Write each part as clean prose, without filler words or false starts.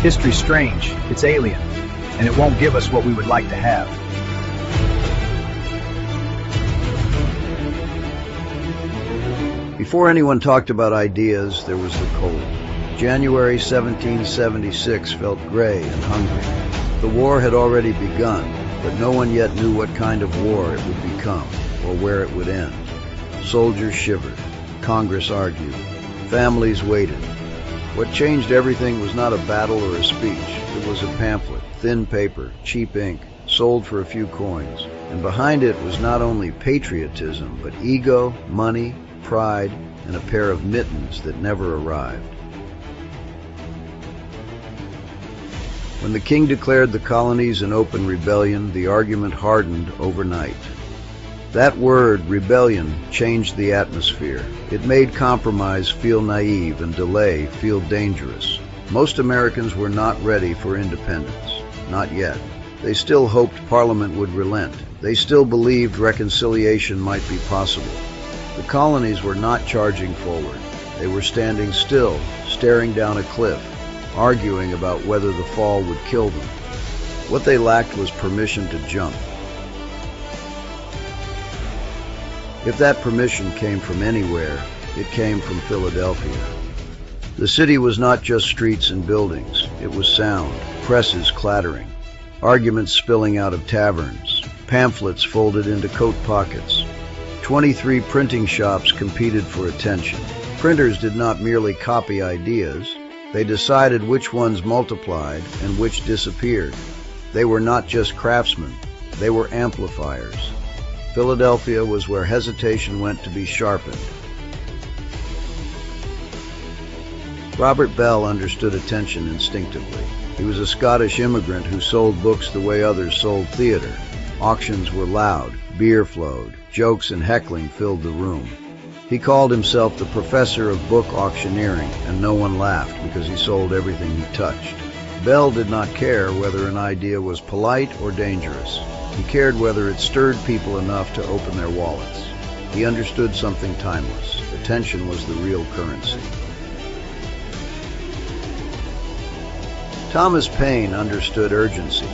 History's strange, it's alien, and it won't give us what we would like to have. Before anyone talked about ideas, there was the cold. January 1776 felt gray and hungry. The war had already begun, but no one yet knew what kind of war it would become or where it would end. Soldiers shivered. Congress argued. Families waited. What changed everything was not a battle or a speech. It was a pamphlet, thin paper, cheap ink, sold for a few coins. And behind it was not only patriotism, but ego, money, pride, and a pair of mittens that never arrived. When the king declared the colonies in open rebellion, the argument hardened overnight. That word, rebellion, changed the atmosphere. It made compromise feel naive and delay feel dangerous. Most Americans were not ready for independence. Not yet. They still hoped Parliament would relent. They still believed reconciliation might be possible. The colonies were not charging forward. They were standing still, staring down a cliff, arguing about whether the fall would kill them. What they lacked was permission to jump. If that permission came from anywhere, it came from Philadelphia. The city was not just streets and buildings. It was sound, presses clattering, arguments spilling out of taverns, pamphlets folded into coat pockets. 23 printing shops competed for attention. Printers did not merely copy ideas. They decided which ones multiplied and which disappeared. They were not just craftsmen. They were amplifiers. Philadelphia was where hesitation went to be sharpened. Robert Bell understood attention instinctively. He was a Scottish immigrant who sold books the way others sold theater. Auctions were loud, beer flowed, jokes and heckling filled the room. He called himself the professor of book auctioneering, and no one laughed because he sold everything he touched. Bell did not care whether an idea was polite or dangerous. He cared whether it stirred people enough to open their wallets. He understood something timeless. Attention was the real currency. Thomas Paine understood urgency.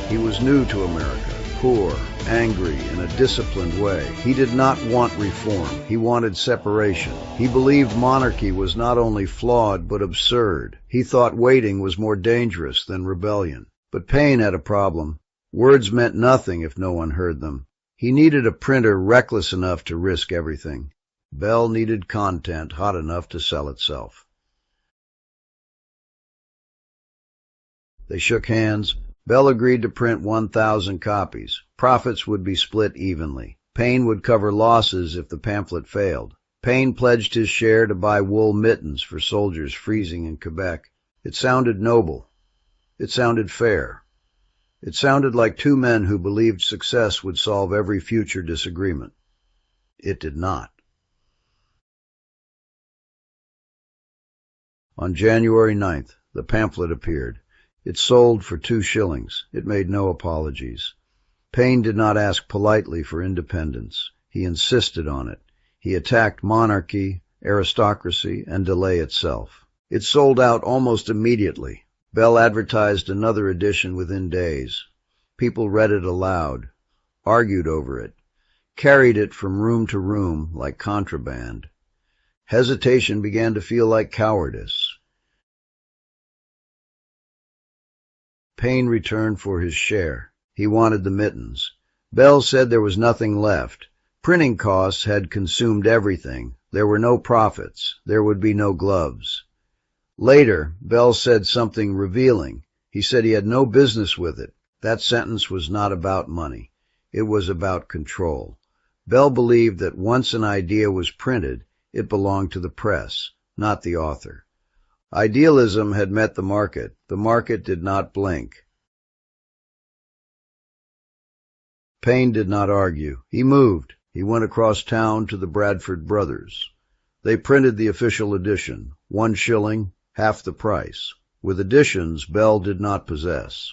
He was new to America, poor, angry, in a disciplined way. He did not want reform. He wanted separation. He believed monarchy was not only flawed but absurd. He thought waiting was more dangerous than rebellion. But Paine had a problem. Words meant nothing if no one heard them. He needed a printer reckless enough to risk everything. Bell needed content hot enough to sell itself. They shook hands. Bell agreed to print 1,000 copies. Profits would be split evenly. Paine would cover losses if the pamphlet failed. Paine pledged his share to buy wool mittens for soldiers freezing in Quebec. It sounded noble. It sounded fair. It sounded like two men who believed success would solve every future disagreement. It did not. On January 9th, the pamphlet appeared. It sold for 2 shillings. It made no apologies. Paine did not ask politely for independence. He insisted on it. He attacked monarchy, aristocracy, and delay itself. It sold out almost immediately. Bell advertised another edition within days. People read it aloud, argued over it, carried it from room to room like contraband. Hesitation began to feel like cowardice. Paine returned for his share. He wanted the mittens. Bell said there was nothing left. Printing costs had consumed everything. There were no profits. There would be no gloves. Later, Bell said something revealing. He said he had no business with it. That sentence was not about money. It was about control. Bell believed that once an idea was printed, it belonged to the press, not the author. Idealism had met the market. The market did not blink. Paine did not argue. He moved. He went across town to the Bradford Brothers. They printed the official edition, 1 shilling, half the price. With editions Bell did not possess.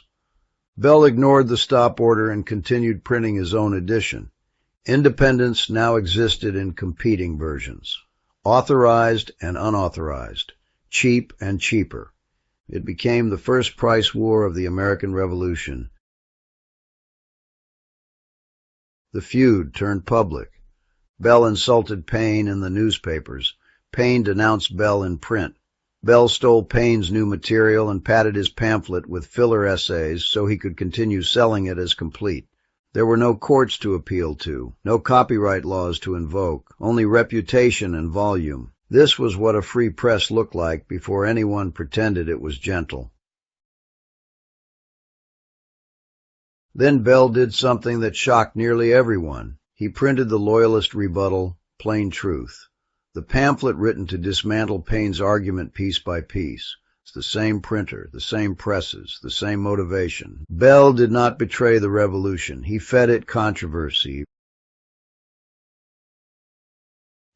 Bell ignored the stop order and continued printing his own edition. Independence now existed in competing versions, authorized and unauthorized, cheap and cheaper. It became the first price war of the American Revolution. The feud turned public. Bell insulted Paine in the newspapers. Paine denounced Bell in print. Bell stole Paine's new material and padded his pamphlet with filler essays so he could continue selling it as complete. There were no courts to appeal to, no copyright laws to invoke, only reputation and volume. This was what a free press looked like before anyone pretended it was gentle. Then Bell did something that shocked nearly everyone. He printed the Loyalist rebuttal, Plain Truth, the pamphlet written to dismantle Paine's argument piece by piece. It's the same printer, the same presses, the same motivation. Bell did not betray the revolution. He fed it controversy.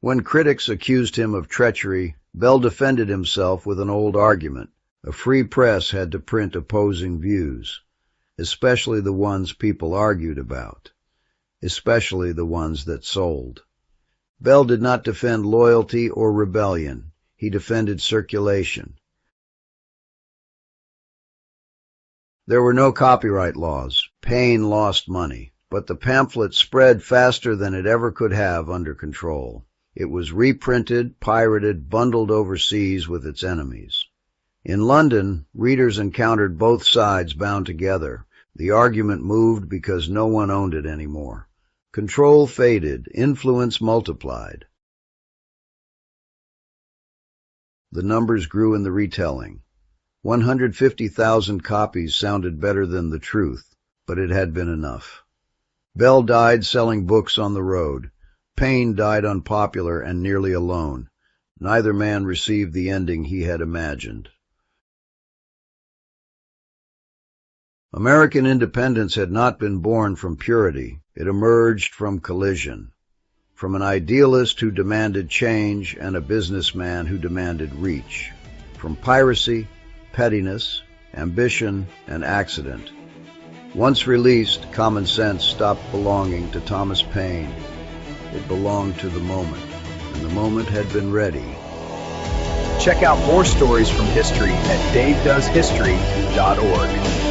When critics accused him of treachery, Bell defended himself with an old argument. A free press had to print opposing views, especially the ones people argued about, especially the ones that sold. Bell did not defend loyalty or rebellion. He defended circulation. There were no copyright laws. Paine lost money, but the pamphlet spread faster than it ever could have under control. It was reprinted, pirated, bundled overseas with its enemies. In London, readers encountered both sides bound together. The argument moved because no one owned it anymore. Control faded, influence multiplied. The numbers grew in the retelling. 150,000 copies sounded better than the truth, but it had been enough. Bell died selling books on the road. Paine died unpopular and nearly alone. Neither man received the ending he had imagined. American independence had not been born from purity. It emerged from collision, from an idealist who demanded change and a businessman who demanded reach, from piracy, pettiness, ambition, and accident. Once released, common sense stopped belonging to Thomas Paine. It belonged to the moment, and the moment had been ready. Check out more stories from history at davedoeshistory.org.